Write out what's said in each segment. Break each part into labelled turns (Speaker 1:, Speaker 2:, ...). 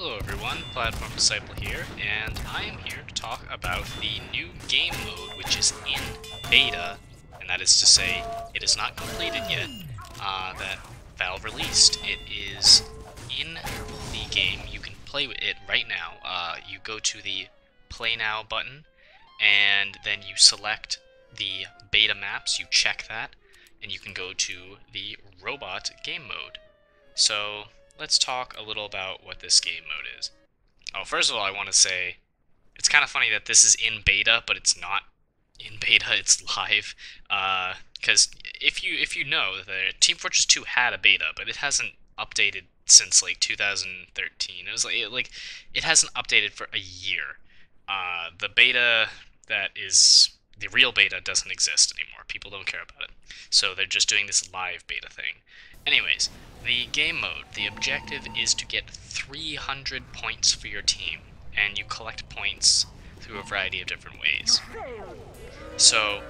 Speaker 1: Hello everyone, Platform Disciple here, and I am here to talk about the new game mode, which is in beta, and that is to say, it is not completed yet, that Valve released. It is in the game. You can play with it right now. You go to the Play Now button, and then you select the beta maps, you check that, and you can go to the Robot game mode. So, let's talk a little about what this game mode is. Oh, first of all, I want to say, it's kind of funny that this is in beta, but it's not in beta, it's live. Because if you know, the Team Fortress 2 had a beta, but it hasn't updated since like 2013. It was like it hasn't updated for a year. The beta that is the real beta doesn't exist anymore. People don't care about it. So they're just doing this live beta thing. Anyways, the game mode, the objective is to get 300 points for your team, and you collect points through a variety of different ways. So,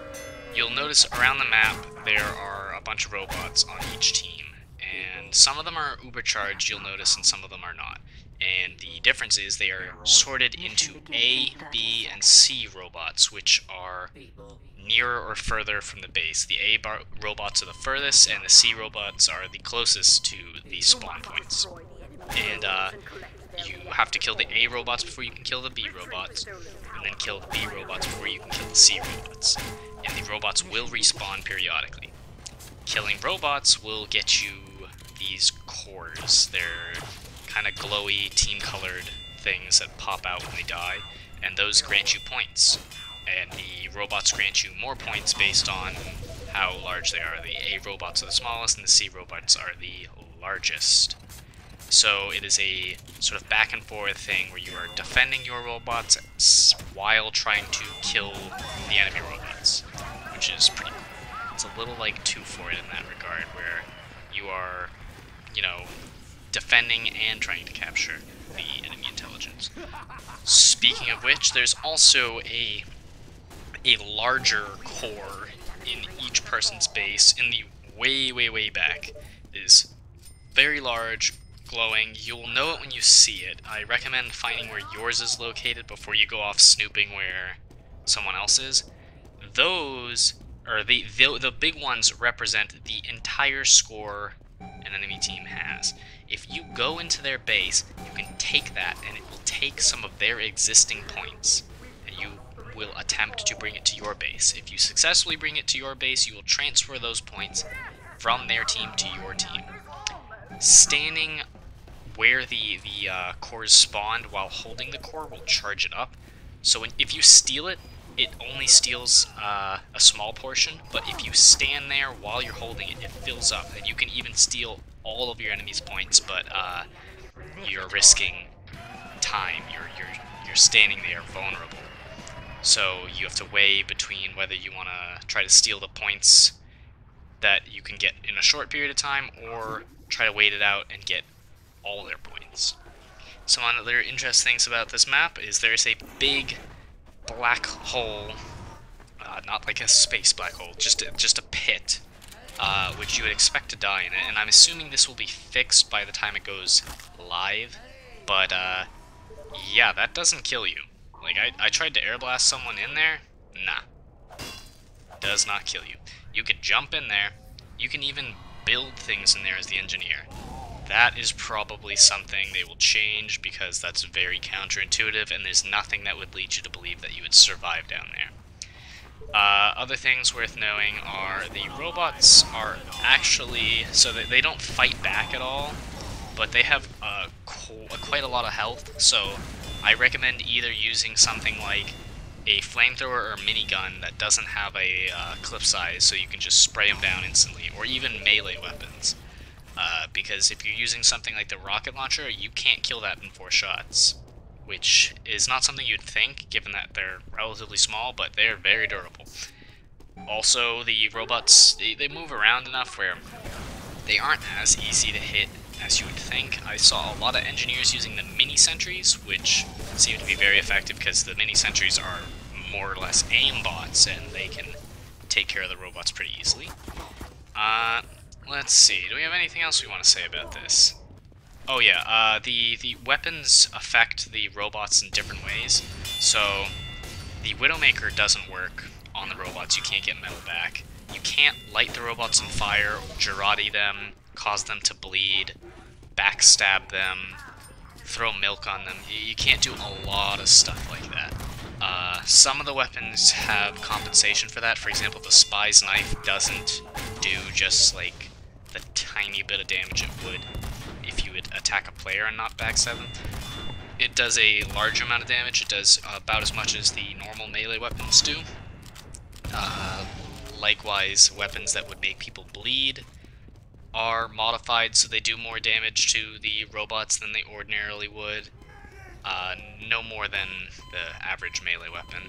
Speaker 1: you'll notice around the map there are a bunch of robots on each team, and some of them are ubercharged, you'll notice, and some of them are not. And the difference is they are sorted into A, B, and C robots, which are nearer or further from the base. The A robots are the furthest, and the C robots are the closest to the spawn points. And you have to kill the A robots before you can kill the B robots, and then kill the B robots before you can kill the C robots. And the robots will respawn periodically. Killing robots will get you these cores. They're kind of glowy, team-colored things that pop out when they die, and those grant you points. And the robots grant you more points based on how large they are. The A robots are the smallest, and the C robots are the largest. So it is a sort of back and forth thing where you are defending your robots while trying to kill the enemy robots, which is pretty cool. It's a little like 2 for it in that regard, where you are, you know, defending and trying to capture the enemy intelligence. Speaking of which, there's also a larger core in each person's base in the way back. It is very large, glowing. You'll know it when you see it. I recommend finding where yours is located before you go off snooping where someone else is. Those, or the big ones, represent the entire score an enemy team has. If you go into their base, you can take that, and it will take some of their existing points, and you will attempt to bring it to your base. If you successfully bring it to your base, you will transfer those points from their team to your team. Standing where the cores spawned while holding the core will charge it up. So if you steal it, it only steals a small portion, but if you stand there while you're holding it, it fills up, and you can even steal all of your enemy's points, but you're risking time. You're standing there vulnerable. So you have to weigh between whether you want to try to steal the points that you can get in a short period of time, or try to wait it out and get all their points. Some other interesting things about this map is there's a big black hole, not like a space black hole, just a pit, which you would expect to die in it, and I'm assuming this will be fixed by the time it goes live, but yeah, that doesn't kill you. Like, I tried to air blast someone in there, nah, does not kill you. You could jump in there, you can even build things in there as the engineer. That is probably something they will change, because that's very counterintuitive, and there's nothing that would lead you to believe that you would survive down there. Other things worth knowing are the robots are actually, so they don't fight back at all, but they have quite a lot of health, so I recommend either using something like a flamethrower or minigun that doesn't have a clip size, so you can just spray them down instantly, or even melee weapons. Because if you're using something like the rocket launcher, you can't kill that in 4 shots, which is not something you'd think, given that they're relatively small, but they're very durable. Also, the robots, they move around enough where they aren't as easy to hit as you would think. I saw a lot of engineers using the mini-sentries, which seem to be very effective because the mini-sentries are more or less aimbots, and they can take care of the robots pretty easily. Let's see, do we have anything else we want to say about this? Oh yeah, the weapons affect the robots in different ways. So the Widowmaker doesn't work on the robots. You can't get metal back. You can't light the robots on fire, Jarate them, cause them to bleed, backstab them, throw milk on them. You can't do a lot of stuff like that. Some of the weapons have compensation for that. For example, the Spy's Knife doesn't do just like the tiny bit of damage it would if you would attack a player and not backstab them. It does a large amount of damage. It does about as much as the normal melee weapons do. Likewise, weapons that would make people bleed are modified so they do more damage to the robots than they ordinarily would. No more than the average melee weapon.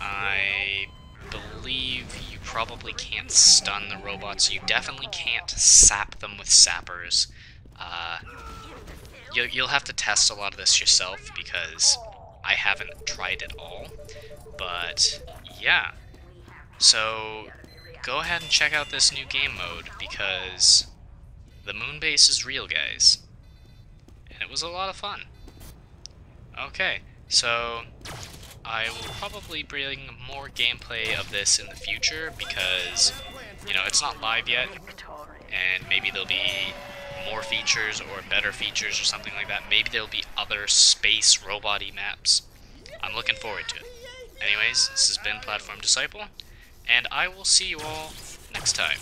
Speaker 1: I believe you probably can't stun the robots. You definitely can't sap them with sappers. You'll have to test a lot of this yourself because I haven't tried it all. But yeah, so go ahead and check out this new game mode because the Moonbase is real, guys. And it was a lot of fun. Okay, so I will probably bring more gameplay of this in the future because, you know, it's not live yet, and maybe there'll be more features or better features or something like that. Maybe there'll be other space robot-y maps. I'm looking forward to it. Anyways, this has been Platform Disciple, and I will see you all next time.